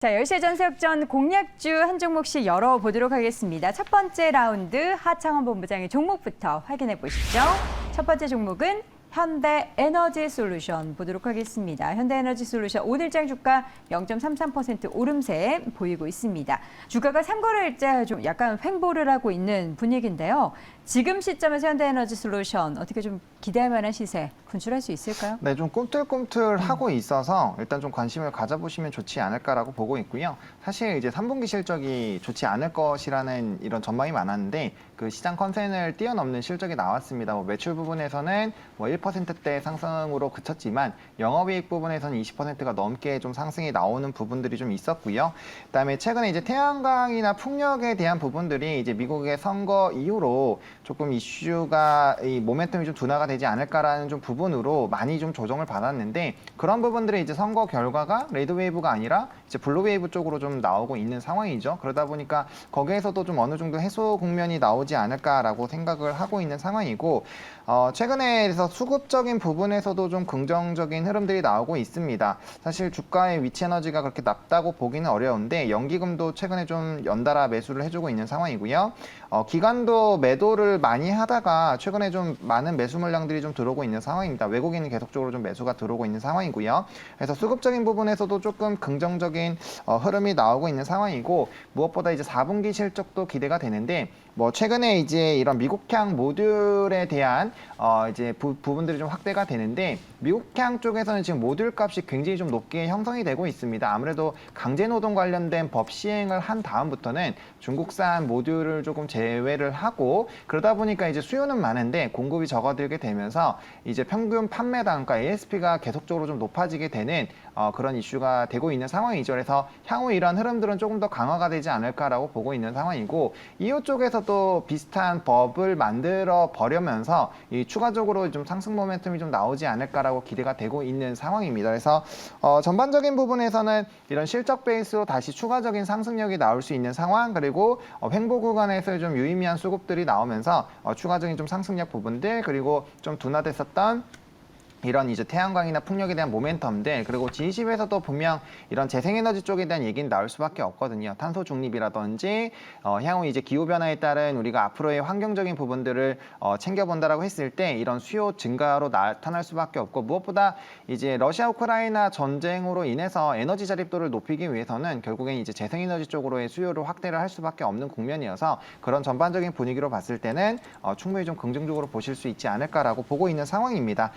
자, 열세 전세역전 공략주 한 종목씩 열어보도록 하겠습니다. 첫 번째 라운드 하창원 본부장의 종목부터 확인해 보시죠. 첫 번째 종목은 현대에너지솔루션 보도록 하겠습니다. 현대에너지솔루션 오늘장 주가 0.33% 오름세 보이고 있습니다. 주가가 3거래일째 좀 약간 횡보를 하고 있는 분위기인데요. 지금 시점에서 현대에너지솔루션 어떻게 좀 기대할 만한 시세 분출할 수 있을까요? 네, 좀 꿈틀꿈틀하고 있어서 일단 좀 관심을 가져보시면 좋지 않을까라고 보고 있고요. 사실 이제 3분기 실적이 좋지 않을 것이라는 이런 전망이 많았는데 그 시장 컨센을 뛰어넘는 실적이 나왔습니다. 매출 부분에서는 1%대 상승으로 그쳤지만 영업이익 부분에서는 20%가 넘게 좀 상승이 나오는 부분들이 좀 있었고요. 그다음에 최근에 이제 태양광이나 풍력에 대한 부분들이 이제 미국의 선거 이후로 조금 이슈가 이 모멘텀이 좀 둔화가 되지 않을까라는 좀 부분으로 많이 좀 조정을 받았는데 그런 부분들이 이제 선거 결과가 레드 웨이브가 아니라 이제 블루 웨이브 쪽으로 좀 나오고 있는 상황이죠. 그러다 보니까 거기에서도 좀 어느 정도 해소 국면이 나오지 않을까라고 생각을 하고 있는 상황이고 최근에서 수급적인 부분에서도 좀 긍정적인 흐름들이 나오고 있습니다. 사실 주가의 위치 에너지가 그렇게 낮다고 보기는 어려운데 연기금도 최근에 좀 연달아 매수를 해주고 있는 상황이고요. 기관도 매도를 많이 하다가 최근에 좀 많은 매수 물량들이 좀 들어오고 있는 상황입니다. 외국인은 계속적으로 좀 매수가 들어오고 있는 상황이고요. 그래서 수급적인 부분에서도 조금 긍정적인 흐름이 나오고 있는 상황이고 무엇보다 이제 4분기 실적도 기대가 되는데 최근에 이제 이런 미국향 모듈에 대한 이제 부분들이 좀 확대가 되는데 미국향 쪽에서는 지금 모듈 값이 굉장히 좀 높게 형성이 되고 있습니다. 아무래도 강제노동 관련된 법 시행을 한 다음부터는 중국산 모듈을 조금 제외를 하고 그러다 보니까 이제 수요는 많은데 공급이 적어들게 되면서 이제 평균 판매 단가 ASP가 계속적으로 좀 높아지게 되는 그런 이슈가 되고 있는 상황이죠. 그래서 향후 이런 흐름들은 조금 더 강화가 되지 않을까라고 보고 있는 상황이고 이후 쪽에서도 비슷한 법을 만들어 버려면서 이 추가적으로 좀 상승 모멘텀이 좀 나오지 않을까라고 기대가 되고 있는 상황입니다. 그래서 전반적인 부분에서는 이런 실적 베이스로 다시 추가적인 상승력이 나올 수 있는 상황 그리고 횡보 구간에서 좀 유의미한 수급들이 나오면서 추가적인 좀 상승력 부분들 그리고 좀 둔화됐었던 이런 이제 태양광이나 풍력에 대한 모멘텀들 그리고 G20에서도 분명 이런 재생에너지 쪽에 대한 얘기는 나올 수밖에 없거든요. 탄소 중립이라든지 향후 이제 기후 변화에 따른 우리가 앞으로의 환경적인 부분들을 챙겨본다라고 했을 때 이런 수요 증가로 나타날 수밖에 없고 무엇보다 이제 러시아 우크라이나 전쟁으로 인해서 에너지 자립도를 높이기 위해서는 결국엔 이제 재생에너지 쪽으로의 수요를 확대를 할 수밖에 없는 국면이어서 그런 전반적인 분위기로 봤을 때는 충분히 좀 긍정적으로 보실 수 있지 않을까라고 보고 있는 상황입니다.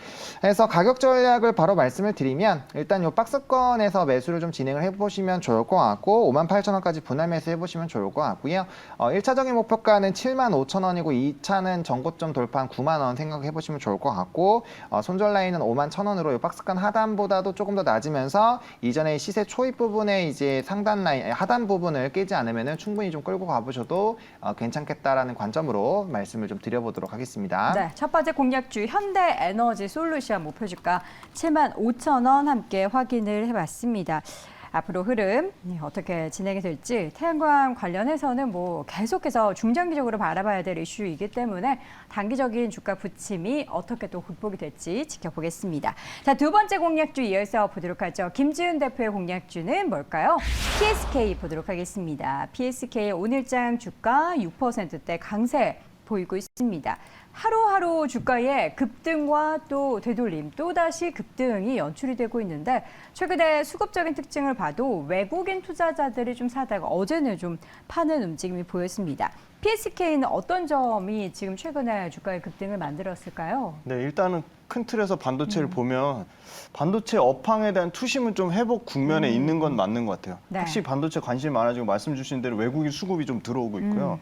그래서 가격 전략을 바로 말씀을 드리면 일단 이 박스권에서 매수를 좀 진행을 해보시면 좋을 것 같고 58,000원까지 분할 매수 해보시면 좋을 것 같고요. 1차적인 목표가는 75,000원이고 2차는 전고점 돌파한 9만원 생각해보시면 좋을 것 같고 손절 라인은 51,000원으로 이 박스권 하단보다도 조금 더 낮으면서 이전에 시세 초입 부분에 이제 상단 라인 하단 부분을 깨지 않으면 충분히 좀 끌고 가보셔도 괜찮겠다라는 관점으로 말씀을 좀 드려보도록 하겠습니다. 네, 첫 번째 공략주 현대에너지솔루션 목표주가 75,000원 함께 확인을 해봤습니다. 앞으로 흐름 어떻게 진행이 될지 태양광 관련해서는 계속해서 중장기적으로 바라봐야 될 이슈이기 때문에 단기적인 주가 부침이 어떻게 또 극복이 될지 지켜보겠습니다. 자, 두 번째 공략주 이어서 보도록 하죠. 김지은 대표의 공략주는 뭘까요? PSK 보도록 하겠습니다. PSK 오늘장 주가 6%대 강세 보이고 있습니다. 하루하루 주가의 급등과 또 되돌림, 또다시 급등이 연출이 되고 있는데 최근에 수급적인 특징을 봐도 외국인 투자자들이 좀 사다가 어제는 좀 파는 움직임이 보였습니다. PSK는 어떤 점이 지금 최근에 주가의 급등을 만들었을까요? 네, 일단은 큰 틀에서 반도체를 보면 반도체 업황에 대한 투심은 좀 회복 국면에 있는 건 맞는 것 같아요. 네. 확실히 반도체 관심이 많아지고 말씀 주신 대로 외국인 수급이 좀 들어오고 있고요.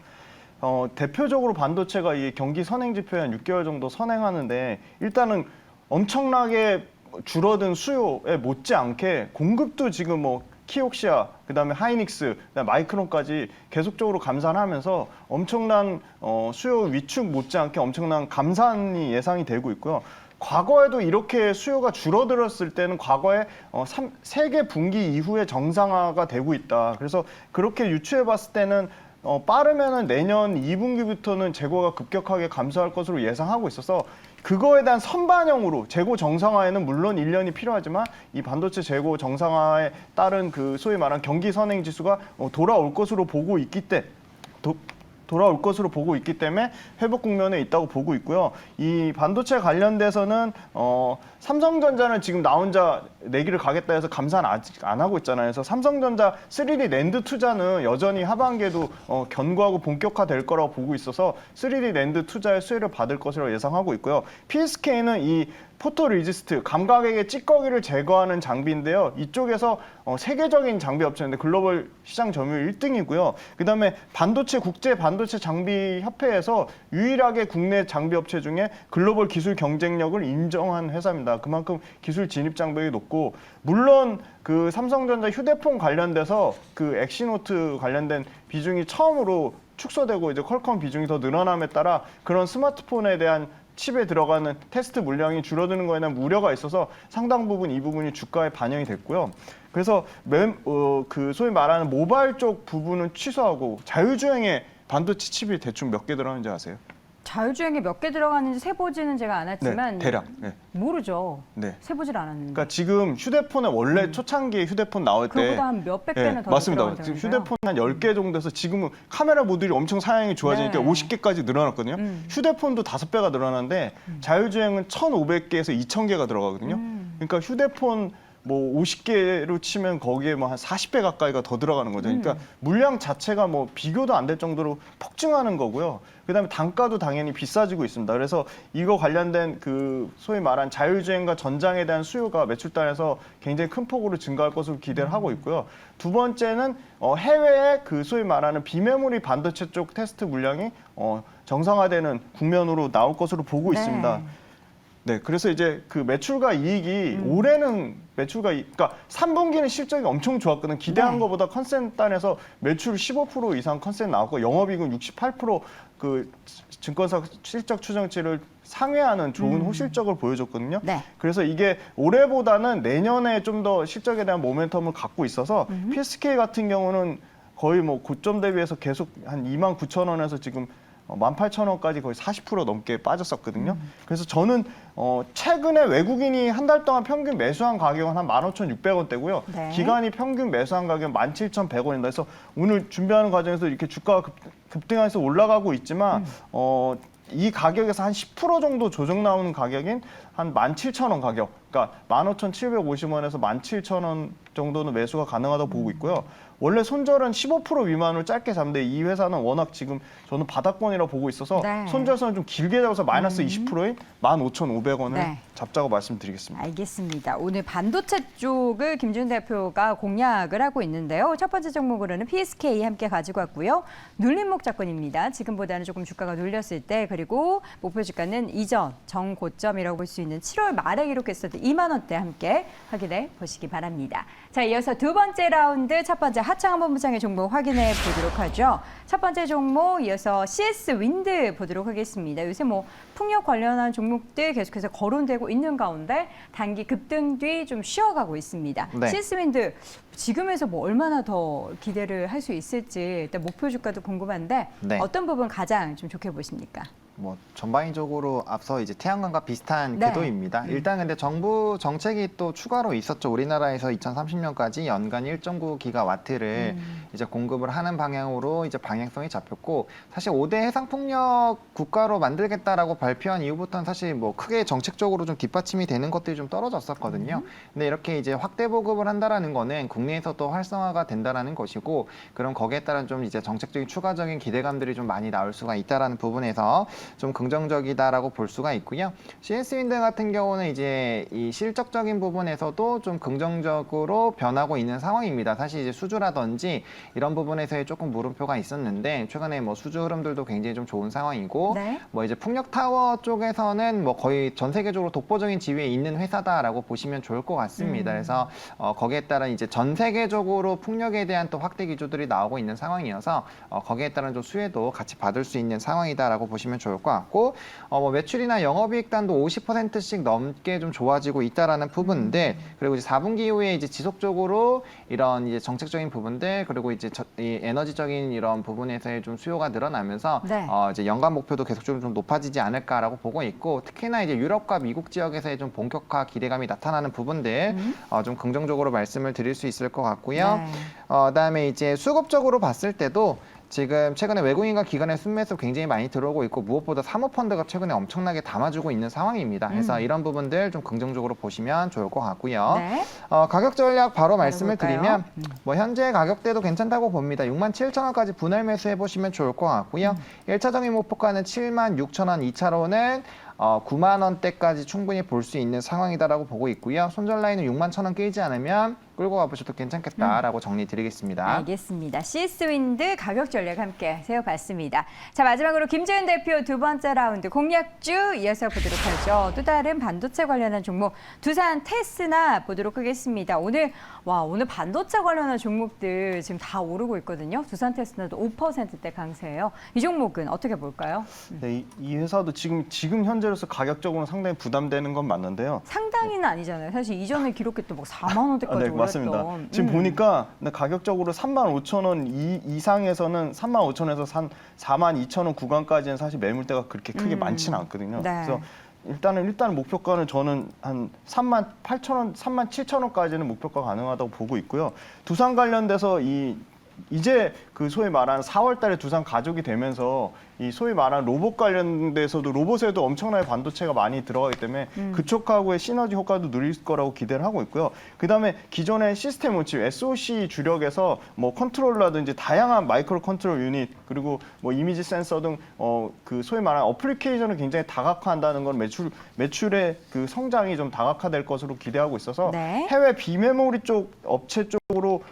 대표적으로 반도체가 이 경기 선행 지표에 한 6개월 정도 선행하는데 일단은 엄청나게 줄어든 수요에 못지않게 공급도 지금 키옥시아, 그다음에 하이닉스, 그다음에 마이크론까지 계속적으로 감산하면서 엄청난 수요 위축 못지않게 엄청난 감산이 예상이 되고 있고요. 과거에도 이렇게 수요가 줄어들었을 때는 과거에 세계 분기 이후에 정상화가 되고 있다. 그래서 그렇게 유추해 봤을 때는 빠르면은 내년 2분기부터는 재고가 급격하게 감소할 것으로 예상하고 있어서 그거에 대한 선반영으로 재고 정상화에는 물론 1년이 필요하지만 이 반도체 재고 정상화에 따른 그 소위 말한 경기 선행 지수가 돌아올 것으로 보고 있기 때문에 회복 국면에 있다고 보고 있고요. 이 반도체 관련돼서는 삼성전자는 지금 나 혼자 내기를 가겠다 해서 감산 아직 안 하고 있잖아요. 그래서 삼성전자 3D 낸드 투자는 여전히 하반기에도 견고하고 본격화될 거라고 보고 있어서 3D 낸드 투자의 수혜를 받을 것으로 예상하고 있고요. PSK는 이 포토 리지스트, 감각액의 찌꺼기를 제거하는 장비인데요. 이쪽에서 세계적인 장비 업체인데 글로벌 시장 점유율 1등이고요. 그다음에 국제 반도체 장비 협회에서 유일하게 국내 장비 업체 중에 글로벌 기술 경쟁력을 인정한 회사입니다. 그만큼 기술 진입 장벽이 높고, 물론 그 삼성전자 휴대폰 관련돼서 그 엑시노트 관련된 비중이 처음으로 축소되고 이제 퀄컴 비중이 더 늘어남에 따라 그런 스마트폰에 대한 칩에 들어가는 테스트 물량이 줄어드는 거에 대한 우려가 있어서 상당 부분 이 부분이 주가에 반영이 됐고요. 그래서 그 소위 말하는 모바일 쪽 부분은 취소하고 자율주행에 반도체 칩이 대충 몇 개 들어가는지 아세요? 자율주행에 몇 개 들어가는지 세보지는 제가 않았지만 대략. 네. 모르죠. 네. 세보질 않았는데. 그러니까 지금 휴대폰에 원래 초창기에 휴대폰 나올 때 그거보다 한 몇백 개는 더 맞습니다. 들어간다면서요? 지금 휴대폰 한 10개 정도 돼서 지금은 카메라 모듈이 엄청 사양이 좋아지니까 네. 50개까지 늘어났거든요. 휴대폰도 5배가 늘어났는데 자율주행은 1,500개에서 2,000개가 들어가거든요. 그러니까 휴대폰 뭐 50개로 치면 거기에 뭐 한 40배 가까이가 더 들어가는 거죠. 그러니까 물량 자체가 뭐 비교도 안 될 정도로 폭증하는 거고요. 그다음에 단가도 당연히 비싸지고 있습니다. 그래서 이거 관련된 그 소위 말한 자율주행과 전장에 대한 수요가 매출단에서 굉장히 큰 폭으로 증가할 것으로 기대를 하고 있고요. 두 번째는 해외에 그 소위 말하는 비메모리 반도체 쪽 테스트 물량이 정상화되는 국면으로 나올 것으로 보고 네. 있습니다. 네, 그래서 이제 그 매출과 이익이 올해는 그러니까 3분기는 실적이 엄청 좋았거든. 기대한 네. 것보다 컨센단에서 매출 15% 이상 컨센 나왔고 영업이익은 68% 증권사 실적 추정치를 상회하는 좋은 호실적을 보여줬거든요. 네. 그래서 이게 올해보다는 내년에 좀 더 실적에 대한 모멘텀을 갖고 있어서 PSK 같은 경우는 거의 뭐 고점 대비해서 계속 한 29,000원에서 지금 18,000원까지 거의 40% 넘게 빠졌었거든요. 그래서 저는 최근에 외국인이 한 달 동안 평균 매수한 가격은 한 15,600원대고요. 네. 기관이 평균 매수한 가격은 17,100원입니다. 그래서 오늘 준비하는 과정에서 이렇게 주가가 급등해서 올라가고 있지만 이 가격에서 한 10% 정도 조정 나오는 가격인 한 17,000원 가격, 그러니까 15,750원에서 17,000원 정도는 매수가 가능하다고 보고 있고요. 원래 손절은 15% 미만으로 짧게 잡는데 이 회사는 워낙 지금 저는 바닥권이라고 보고 있어서 네. 손절선을 좀 길게 잡아서 마이너스 20%인 15,500원을 네. 잡자고 말씀드리겠습니다. 알겠습니다. 오늘 반도체 쪽을 김준 대표가 공략을 하고 있는데요. 첫 번째 종목으로는 PSK 함께 가지고 왔고요. 눌림목 작권입니다. 지금보다는 조금 주가가 눌렸을 때, 그리고 목표 주가는 이전 정고점이라고 볼 수 있는 7월 말에 기록했을 때 2만 원대 함께 확인해 보시기 바랍니다. 자, 이어서 두 번째 라운드 첫 번째 하창 본부장의 종목 확인해 보도록 하죠. 첫 번째 종목 이어서 CS 윈드 보도록 하겠습니다. 요새 뭐 풍력 관련한 종목들 계속해서 거론되고 있는 가운데 단기 급등 뒤 좀 쉬어가고 있습니다. 네. CS 윈드 지금에서 뭐 얼마나 더 기대를 할 수 있을지 일단 목표 주가도 궁금한데 네. 어떤 부분 가장 좀 좋게 보십니까? 뭐 전반적으로 앞서 이제 태양광과 비슷한 네. 궤도입니다. 일단 근데 정부 정책이 또 추가로 있었죠. 우리나라에서 2030년까지 연간 1.9기가와트를 이제 공급을 하는 방향으로 이제 방향성이 잡혔고, 사실 5대 해상풍력 국가로 만들겠다라고 발표한 이후부터는 사실 뭐 크게 정책적으로 좀 뒷받침이 되는 것들이 좀 떨어졌었거든요. 근데 이렇게 이제 확대 보급을 한다라는 거는 국내에서도 활성화가 된다라는 것이고, 그럼 거기에 따른 좀 이제 정책적인 추가적인 기대감들이 좀 많이 나올 수가 있다라는 부분에서 좀 긍정적이다라고 볼 수가 있고요. CS윈드 같은 경우는 이제 이 실적적인 부분에서도 좀 긍정적으로 변하고 있는 상황입니다. 사실 이제 수주라든지 이런 부분에서의 조금 물음표가 있었는데 최근에 뭐 수주 흐름들도 굉장히 좀 좋은 상황이고, 네. 뭐 이제 풍력 타워 쪽에서는 뭐 거의 전 세계적으로 독보적인 지위에 있는 회사다라고 보시면 좋을 것 같습니다. 그래서 거기에 따른 이제 전 전 세계적으로 풍력에 대한 또 확대 기조들이 나오고 있는 상황이어서 거기에 따른 좀 수혜도 같이 받을 수 있는 상황이다라고 보시면 좋을 것 같고 뭐 매출이나 영업이익단도 50%씩 넘게 좀 좋아지고 있다라는 부분들 그리고 이제 4분기 이후에 이제 지속적으로 이런 이제 정책적인 부분들 그리고 이제 이 에너지적인 이런 부분에서의 좀 수요가 늘어나면서 네. 이제 연간 목표도 계속적으로 좀 높아지지 않을까라고 보고 있고 특히나 이제 유럽과 미국 지역에서의 좀 본격화 기대감이 나타나는 부분들 좀 긍정적으로 말씀을 드릴 수 있을 것 같고요. 네. 그다음에 이제 수급적으로 봤을 때도 지금 최근에 외국인과 기관의 순매수 굉장히 많이 들어오고 있고 무엇보다 사모펀드가 최근에 엄청나게 담아주고 있는 상황입니다. 그래서 이런 부분들 좀 긍정적으로 보시면 좋을 것 같고요. 네. 가격 전략 바로 말씀을 볼까요? 드리면 뭐 현재 가격대도 괜찮다고 봅니다. 67,000원까지 분할 매수해 보시면 좋을 것 같고요. 1차적인 목표가는 76,000원, 2차로는 9만 원대까지 충분히 볼 수 있는 상황이다라고 보고 있고요. 손절 라인은 6만 1,000원 깨지 않으면 끌고 가보셔도 괜찮겠다라고 정리드리겠습니다. 알겠습니다. 시스윈드 가격 전략 함께 세워봤습니다. 자, 마지막으로 김재윤 대표 두 번째 라운드 공략주 이어서 보도록 하죠. 또 다른 반도체 관련한 종목 두산 테스나 보도록 하겠습니다. 오늘 반도체 관련한 종목들 지금 다 오르고 있거든요. 두산 테스나도 5%대 강세예요. 이 종목은 어떻게 볼까요? 네, 이 회사도 지금 현재로서 가격적으로 상당히 부담되는 건 맞는데요. 상당히는 아니잖아요. 사실 이전에 기록했던 뭐 4만 원대까지 네, 올랐던. 맞습니다. 지금 보니까 가격적으로 35,000원 이상에서는 35,000원에서 42,000원 구간까지는 사실 매물대가 그렇게 크게 많지는 않거든요. 네. 그래서 일단 목표가는 저는 한 38,000원, 37,000원까지는 목표가 가능하다고 보고 있고요. 두산 관련돼서 이제 그 소위 말하는 4월 달에 두산 가족이 되면서 이 소위 말하는 로봇 관련돼서도 로봇에도 엄청나게 반도체가 많이 들어가기 때문에 그쪽하고의 시너지 효과도 누릴 거라고 기대를 하고 있고요. 그다음에 기존의 시스템 원칙 SoC 주력에서 뭐 컨트롤러라든지 다양한 마이크로 컨트롤 유닛 그리고 뭐 이미지 센서 등 그 소위 말하는 어플리케이션을 굉장히 다각화한다는 건 매출의 그 성장이 좀 다각화될 것으로 기대하고 있어서 네. 해외 비메모리 쪽 업체 쪽으로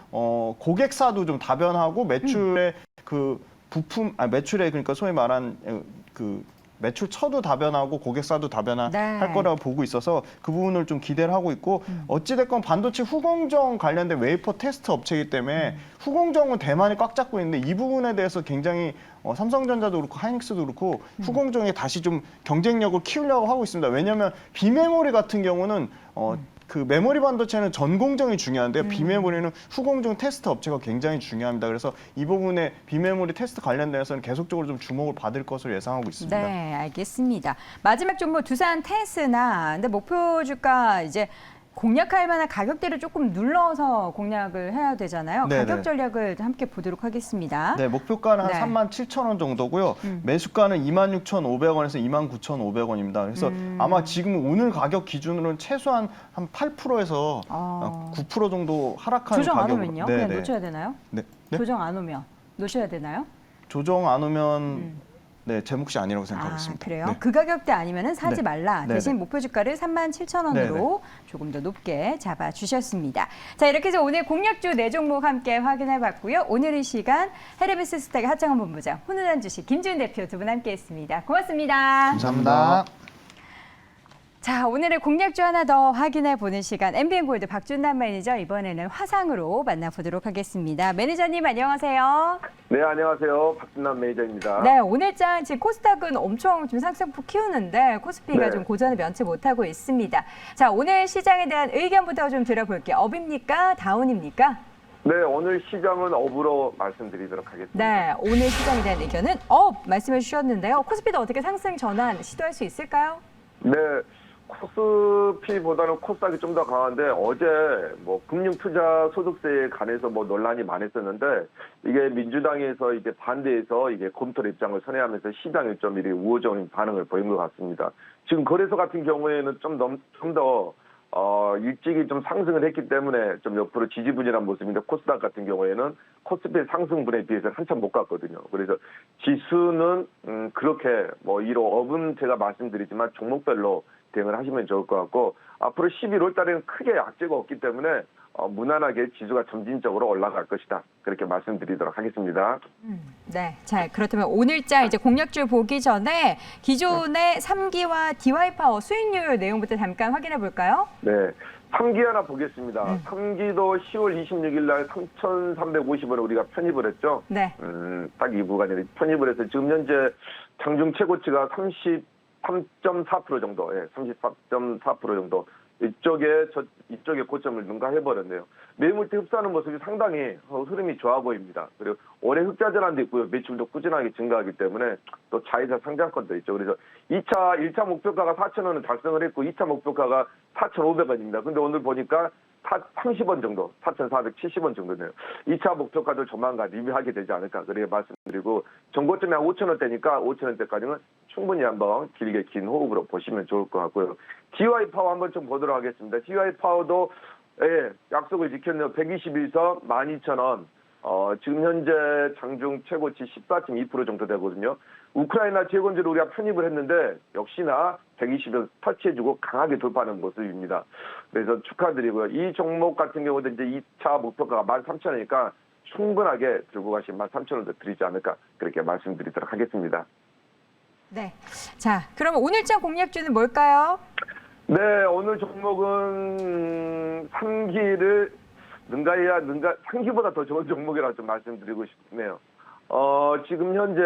고객사도 좀 다변하고 매출의 그 매출에 그러니까 소위 말한 그 매출 처도 다변하고 고객사도 다변화할 네. 거라고 보고 있어서 그 부분을 좀 기대를 하고 있고 어찌됐건 반도체 후공정 관련된 웨이퍼 테스트 업체이기 때문에 후공정은 대만이 꽉 잡고 있는데 이 부분에 대해서 굉장히 삼성전자도 그렇고 하이닉스도 그렇고 후공정에 다시 좀 경쟁력을 키우려고 하고 있습니다. 왜냐하면 비메모리 같은 경우는 그 메모리 반도체는 전공정이 중요한데 비메모리는 후공정 테스트 업체가 굉장히 중요합니다. 그래서 이 부분에 비메모리 테스트 관련돼서는 계속적으로 좀 주목을 받을 것으로 예상하고 있습니다. 네, 알겠습니다. 마지막 종목 두산 테스나. 근데 목표 주가 이제 공략할 만한 가격대를 조금 눌러서 공략을 해야 되잖아요. 네네. 가격 전략을 함께 보도록 하겠습니다. 네, 목표가는 한 네. 37,000원 정도고요. 매수가는 26,500원에서 29,500원입니다. 그래서 아마 지금 오늘 가격 기준으로는 최소한 한 8%에서 9% 정도 하락하는 조정 안 가격으로. 오면요? 네, 그냥 네. 놓쳐야 되나요? 네. 네? 조정 안 오면 놓으셔야 되나요? 조정 안 오면 네, 제 몫이 아니라고 생각하겠습니다. 그래요? 네. 그 가격대 아니면 사지 네. 말라. 네, 대신 네. 목표 주가를 37,000원으로 네, 조금 더 높게 잡아주셨습니다. 자, 이렇게 해서 오늘 공략주 4종목 함께 확인해봤고요. 오늘 이 시간 헤르메스 스탁의 하창원 본부장, 훈훈한 주식 김지훈 대표 두 분 함께했습니다. 고맙습니다. 감사합니다. 자, 오늘의 공략주 하나 더 확인해 보는 시간. MBN골드 박준남 매니저 이번에는 화상으로 만나보도록 하겠습니다. 매니저님 안녕하세요. 네, 안녕하세요. 박준남 매니저입니다. 네, 오늘장 지금 코스닥은 엄청 좀 상승폭 키우는데 코스피가 네. 좀 고전을 면치 못하고 있습니다. 자, 오늘 시장에 대한 의견부터 좀 들어볼게요. 업입니까? 다운입니까? 네, 오늘 시장은 업으로 말씀드리도록 하겠습니다. 네, 오늘 시장에 대한 의견은 업 말씀해 주셨는데요. 코스피도 어떻게 상승 전환 시도할 수 있을까요? 네, 코스피보다는 코스닥이 좀 더 강한데 어제 뭐 금융투자 소득세에 관해서 뭐 논란이 많았었는데 이게 민주당에서 이제 반대해서 이게 검토 입장을 선회하면서 시장이 좀 이렇게 우호적인 반응을 보인 것 같습니다. 지금 거래소 같은 경우에는 좀 더 일찍이 좀 상승을 했기 때문에 좀 옆으로 지지부진한 모습인데 코스닥 같은 경우에는 코스피 상승분에 비해서 한참 못 갔거든요. 그래서 지수는 그렇게 뭐 이로 업은 제가 말씀드리지만 종목별로 대응을 하시면 좋을 것 같고 앞으로 11월 달에는 크게 악재가 없기 때문에 무난하게 지수가 점진적으로 올라갈 것이다. 그렇게 말씀드리도록 하겠습니다. 네, 자 그렇다면 오늘자 이제 공략주 보기 전에 기존의 3기와 DY파워 수익률 내용부터 잠깐 확인해 볼까요? 네, 3기 하나 보겠습니다. 3기도 10월 26일 날 3,350원을 우리가 편입을 했죠. 네. 딱 이 구간에 편입을 해서 지금 현재 장중 최고치가 33.4% 정도, 34.4% 정도. 이쪽에 고점을 능가해버렸네요. 매물대 흡수하는 모습이 상당히 흐름이 좋아 보입니다. 그리고 올해 흑자 전환도 있고요. 매출도 꾸준하게 증가하기 때문에 또 자회사 상장권도 있죠. 그래서 1차 목표가가 4,000원을 달성을 했고 2차 목표가가 4,500원입니다. 근데 오늘 보니까 30원 정도, 4,470원 정도네요. 2차 목표가도 조만간 리뷰하게 되지 않을까 그렇게 말씀드리고 정고점이 한 5,000원대니까 5,000원대까지는 충분히 한번 길게 긴 호흡으로 보시면 좋을 것 같고요. GY 파워 한번 좀 보도록 하겠습니다. GY 파워도 약속을 지켰네요. 121선 12,000원. 지금 현재 장중 최고치 14.2% 정도 되거든요. 우크라이나 재건지를 우리가 편입을 했는데 역시나 120을 터치해주고 강하게 돌파하는 모습입니다. 그래서 축하드리고요. 이 종목 같은 경우도 이제 2차 목표가가 13,000원이니까 충분하게 들고 가시면 13,000원도 드리지 않을까 그렇게 말씀드리도록 하겠습니다. 네. 자, 그러면 오늘장 공략주는 뭘까요? 네, 오늘 종목은 3기를 능가해야 3기보다 더 좋은 종목이라고 좀 말씀드리고 싶네요. 지금 현재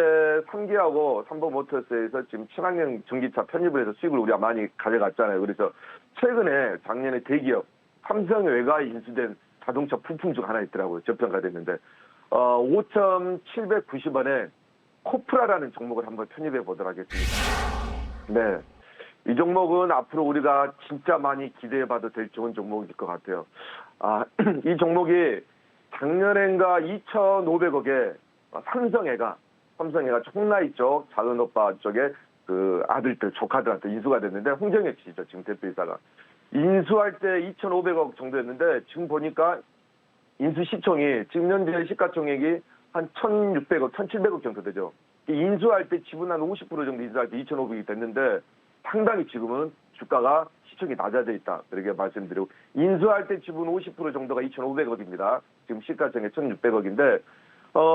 3기하고 삼성모터스에서 지금 친환경 전기차 편입을 해서 수익을 우리가 많이 가져갔잖아요. 그래서 최근에 작년에 대기업 삼성외과에 인수된 자동차 부품 중 하나 있더라고요. 저평가 됐는데 5,790원에 코프라라는 종목을 한번 편입해 보도록 하겠습니다. 네. 이 종목은 앞으로 우리가 진짜 많이 기대해봐도 될 좋은 종목일 것 같아요. 이 종목이 작년엔가 2,500억에 삼성애가 총나이 쪽 작은 오빠 쪽에 그 아들들 조카들한테 인수가 됐는데 홍정혁 씨죠. 지금 대표이사가 인수할 때 2,500억 정도였는데 지금 보니까 인수 시총이 지금 현재 시가총액이 한 1,600억, 1,700억 정도 되죠. 인수할 때 지분 한 50% 정도 인수할 때 2,500억이 됐는데 상당히 지금은 주가가 시총이 낮아져 있다. 이렇게 말씀드리고 인수할 때 지분 50% 정도가 2,500억입니다. 지금 시가총액 1,600억인데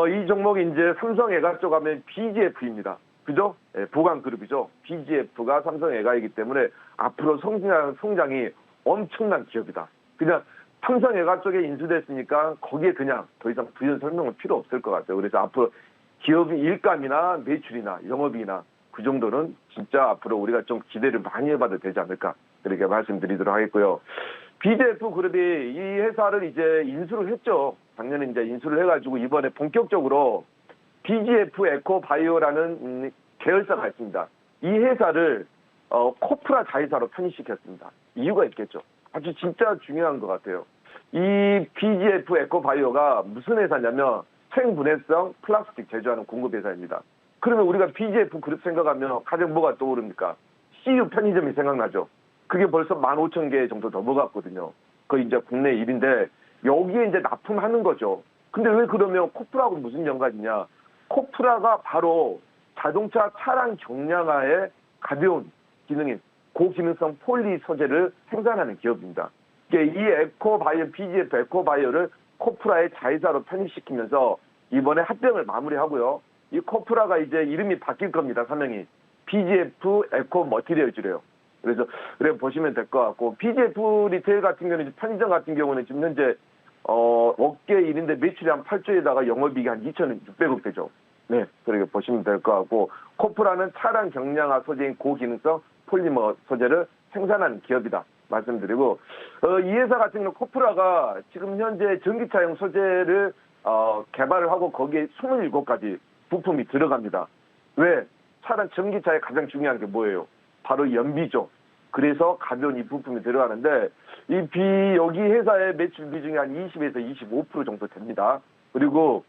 이 종목이 이제 삼성애가 쪽 하면 BGF입니다. 그죠? 보강그룹이죠. BGF가 삼성애가이기 때문에 앞으로 성장이 엄청난 기업이다. 그냥 삼성애가 쪽에 인수됐으니까 거기에 그냥 더 이상 부연 설명은 필요 없을 것 같아요. 그래서 앞으로 기업의 일감이나 매출이나 영업이나 그 정도는 진짜 앞으로 우리가 좀 기대를 많이 해봐도 되지 않을까 그렇게 말씀드리도록 하겠고요. BGF 그룹이 이 회사를 이제 인수를 했죠. 작년에 이제 인수를 해가지고 이번에 본격적으로 BGF 에코바이오라는 계열사가 있습니다. 이 회사를 코프라 자회사로 편입시켰습니다. 이유가 있겠죠. 아주 진짜 중요한 것 같아요. 이 BGF 에코바이오가 무슨 회사냐면 생분해성 플라스틱 제조하는 공급회사입니다. 그러면 우리가 BGF 그룹 생각하면 가장 뭐가 떠오릅니까? CU 편의점이 생각나죠. 그게 벌써 15,000개 정도 넘어갔거든요. 그게 이제 국내 1인데 여기에 이제 납품하는 거죠. 근데 왜 그러면 코프라하고 무슨 연관이냐? 코프라가 바로 자동차 차량 경량화에 가벼운 기능인 고기능성 폴리 소재를 생산하는 기업입니다. 이 에코바이오, BGF 에코바이오를 코프라의 자회사로 편입시키면서 이번에 합병을 마무리하고요. 이 코프라가 이제 이름이 바뀔 겁니다. 사명이. BGF 에코 머티리얼즈래요. 그래서 보시면 될 것 같고 BGF 리테일 같은 경우는 편의점 같은 경우는 지금 현재 업계 1인데 매출이 한 8조에다가 영업이익이 한 2,600억 되죠. 네, 그렇게 보시면 될 것 같고 코프라는 차량 경량화 소재인 고기능성 폴리머 소재를 생산하는 기업이다 말씀드리고 이 회사 같은 경우 코프라가 지금 현재 전기차용 소재를 개발을 하고 거기에 27가지 부품이 들어갑니다. 왜? 차량 전기차에 가장 중요한 게 뭐예요? 바로 연비죠. 그래서 가벼운 이 부품이 들어가는데 여기 회사의 매출 비중이 한 20에서 25% 정도 됩니다. 그리고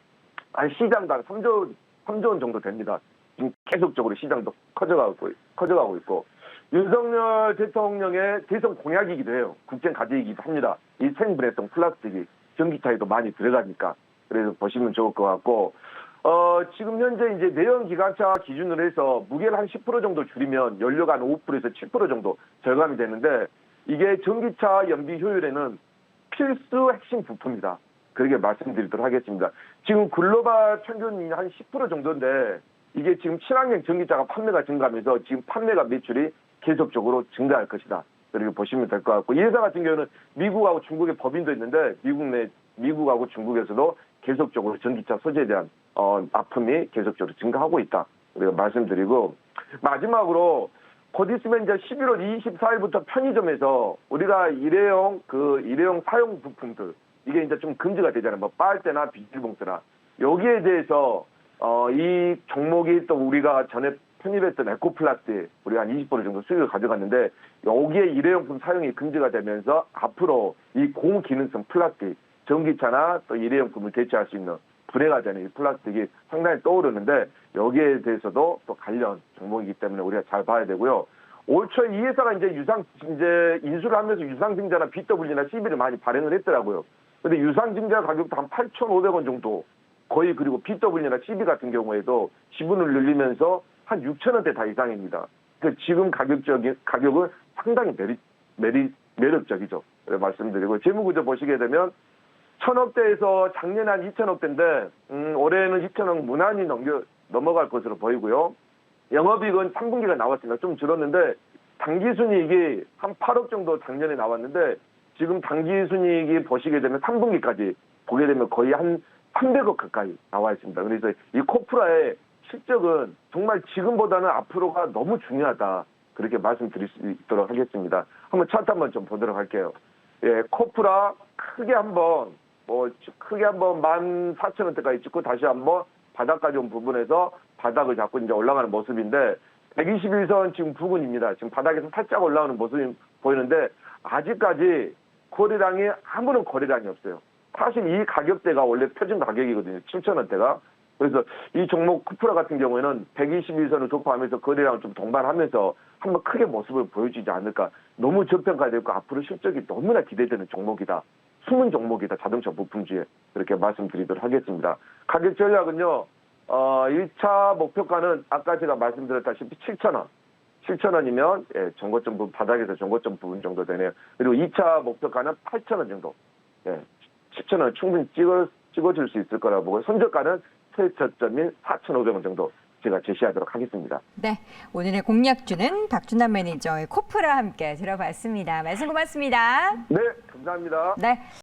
시장당 3조 원 정도 됩니다. 지금 계속적으로 시장도 커져가고 있고 윤석열 대통령의 대선 공약이기도 해요. 국정 과제이기도 합니다. 이 생분해성 플라스틱이 전기차에도 많이 들어가니까 그래서 보시면 좋을 것 같고 지금 현재 이제 내연 기관차 기준으로 해서 무게를 한 10% 정도 줄이면 연료가 한 5%에서 7% 정도 절감이 되는데 이게 전기차 연비 효율에는 필수 핵심 부품이다. 그렇게 말씀드리도록 하겠습니다. 지금 글로벌 평균이 한 10% 정도인데 이게 지금 친환경 전기차가 판매가 증가하면서 지금 판매가 매출이 계속적으로 증가할 것이다. 그렇게 보시면 될 것 같고 이 회사 같은 경우는 미국하고 중국의 법인도 있는데 미국하고 중국에서도 계속적으로 전기차 소재에 대한 납품이 계속적으로 증가하고 있다. 우리가 말씀드리고 마지막으로 곧 있으면 이제 11월 24일부터 편의점에서 우리가 일회용 사용 부품들 이게 이제 좀 금지가 되잖아요. 뭐 빨대나 비닐봉투나 여기에 대해서 이 종목이 또 우리가 전에 편입했던 에코플라스틱 우리가 한 20% 정도 수익을 가져갔는데 여기에 일회용품 사용이 금지가 되면서 앞으로 이 고기능성 플라스틱 전기차나 또 일회용품을 대체할 수 있는 분해가 되는 이 플라스틱이 상당히 떠오르는데 여기에 대해서도 또 관련 종목이기 때문에 우리가 잘 봐야 되고요. 올 초에 이 회사가 이제 인수를 하면서 유상증자나 BW나 CB를 많이 발행을 했더라고요. 근데 유상증자 가격도 한 8,500원 정도 거의 그리고 BW나 CB 같은 경우에도 지분을 늘리면서 한 6,000원대 다 이상입니다. 그러니까 지금 가격은 상당히 매력적이죠. 말씀드리고 재무구조 보시게 되면 1,000억대에서 작년에 한 2,000억대인데 올해는 2,000억 무난히 넘어갈 것으로 보이고요. 영업이익은 3분기가 나왔습니다. 좀 줄었는데 당기순이익이 한 8억 정도 작년에 나왔는데 지금 당기순이익이 보시게 되면 3분기까지 보게 되면 거의 한 300억 가까이 나와 있습니다. 그래서 이 코프라의 실적은 정말 지금보다는 앞으로가 너무 중요하다. 그렇게 말씀드릴 수 있도록 하겠습니다. 한번 차트 한번 좀 보도록 할게요. 예, 코프라 크게 한번 14,000원대까지 찍고 다시 한번 바닥까지 온 부분에서 바닥을 잡고 이제 올라가는 모습인데 121선 지금 부근입니다. 지금 바닥에서 살짝 올라오는 모습이 보이는데 아직까지 거래량이 아무런 거래량이 없어요. 사실 이 가격대가 원래 표준 가격이거든요. 7,000원대가. 그래서 이 종목 코프라 같은 경우에는 121선을 돌파하면서 거래량을 좀 동반하면서 한번 크게 모습을 보여주지 않을까. 너무 저평가되고 앞으로 실적이 너무나 기대되는 종목이다. 숨은 종목이다. 자동차 부품주에. 그렇게 말씀드리도록 하겠습니다. 가격 전략은요. 1차 목표가는 아까 제가 말씀드렸다시피 7,000원. 7,000원이면 예, 정고점 부분 바닥에서 정고점 부분 정도 되네요. 그리고 2차 목표가는 8,000원 정도. 예, 10,000원 충분히 찍어줄 수 있을 거라고 보고 손절가는 최저점인 4,500원 정도 제가 제시하도록 하겠습니다. 네, 오늘의 공략주는 박준남 매니저의 코프라 함께 들어봤습니다. 말씀 고맙습니다. 네, 감사합니다. 네.